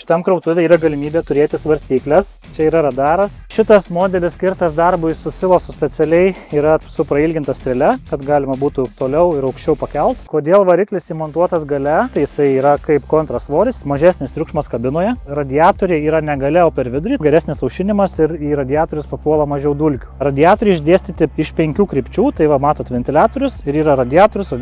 Šitam krautuvė yra galimybė turėti svarstyklės. Čia yra radaras. Šitas modelis skirtas darbui su silosu specialiai yra su prailginta strėle, kad galima būtų toliau ir aukščiau pakelt. Kodėl variklis įmontuotas gale? Tai jisai yra kaip kontrasvoris, mažesnis triukšmas kabinoje. Radiatoriai yra ne gale, o per vidurį. Geresnis aušinimas ir į radiatorius papuola mažiau dulkių. Radiatoriai išdėstyti iš 5 krypčių, tai va matot ventiliatorius ir yra radiatorius.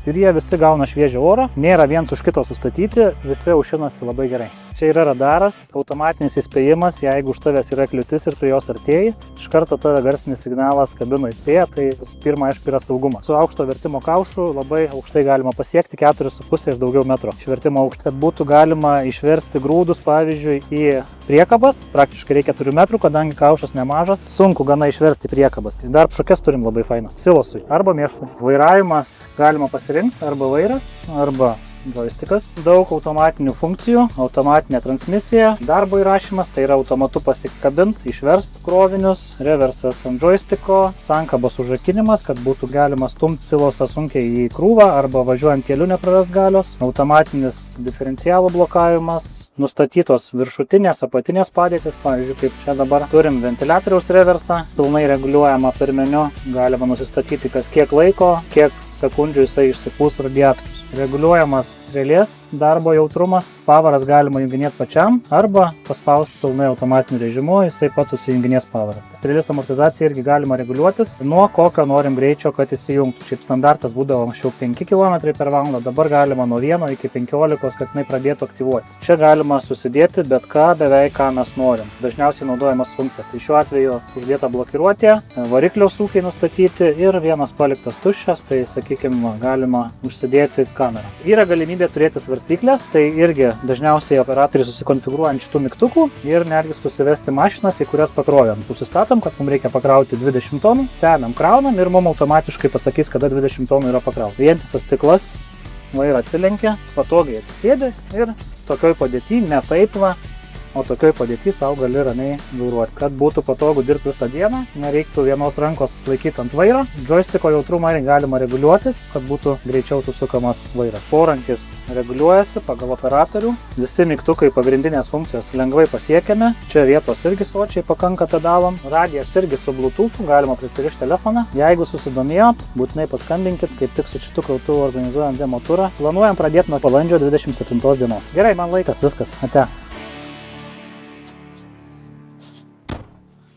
Ir jie visi gauna šviežią orą, nėra viens už kito sustatyti, visi aušinasi labai gerai. Čia yra radaras, automatinis įspėjimas, jeigu už tavęs yra kliūtis ir prie jos artėjai, iš karto tave garsinis signalas kabino įspėja, tai pirma, aišku, yra saugumas. Su aukšto vertimo kaušu labai aukštai galima pasiekti 4,5 ir daugiau metro išvertimo aukštį, kad būtų galima išversti grūdus, pavyzdžiui, į priekabas. Praktiškai reikia 4 metrų, kadangi kaušas nemažas, sunku gana išversti priekabas. Dar šakes turim labai fainas, silosui arba mėšlui. Vairavimas galima pasirinkti arba vairas, arba joystikas. Daug automatinių funkcijų, automatinė transmisija, darbo įrašymas, tai yra automatu pasikabint, išverst krovinius, reversas ant joystiko, sankabos užrakinimas, kad būtų galima stumti silosą sunkiai į krūvą arba važiuojant keliu neprarast galios, automatinis diferencialų blokavimas, nustatytos viršutinės, apatinės padėtis, pavyzdžiui, kaip čia dabar turim ventiliatoriaus reversą, pilnai reguliuojama per meniu, galima nusistatyti kas kiek laiko, kiek sekundžių jisai išsipūs radiatorius. Reguliuojamas strėlės darbo jautrumas, pavaras galima junginėti pačiam arba paspausti pilnai automatiniu režimu, jisai pats susijunginės pavaras. Strėlės amortizacija irgi galima reguliuotis, nuo kokio norim greičio, kad įsijungtų. Šiaip standartas būdavo anksčiau 5 km/h, dabar galima nuo 1 iki 15, kad jinai pradėtų aktyvuotis. Čia galima susidėti bet ką, beveik ką mes norim. Dažniausiai naudojamas funkcijas. Tai šiuo atveju uždėta blokiruotė, variklio sūkiai nustatyti ir vienas paliktas tuščias, tai sakykime, galima užsidėti kamerą. Yra galimybė turėti svarstyklės, tai irgi dažniausiai operatoriai susikonfigūruoja ant šitų mygtukų ir netgi susivesti mašinas, į kurias pakrovėm. Susistatom, kad mums reikia pakrauti 20 tonų, semiam, kraunam ir mums automatiškai pasakys, kada 20 tonų yra pakrauta. Vientisas stiklas, vairą atsilenkia, patogiai atsisėdi ir tokioj padėty, ne taip va, o tokioj padėty sau gali ramiai vairuoti. Kad būtų patogu dirbti visą dieną, nereiktų vienos rankos laikyti ant vairo. Joystiko jautrumą galima reguliuotis, kad būtų greičiau susukamas vairas. Porankis reguliuojasi pagal operatorių. Visi mygtukai pagrindinės funkcijos lengvai pasiekiami. Čia vietos irgi sočiai pakanka pedalam. Radijas irgi su Bluetoothu, galima prisirišti telefoną. Jeigu susidomėjot, būtinai paskambinkit, kaip tik su šitu krautuvu organizuojant demo turą. Planuojam pradėti nuo balandžio 27 dienos. Gerai, man laikas, viskas, ate.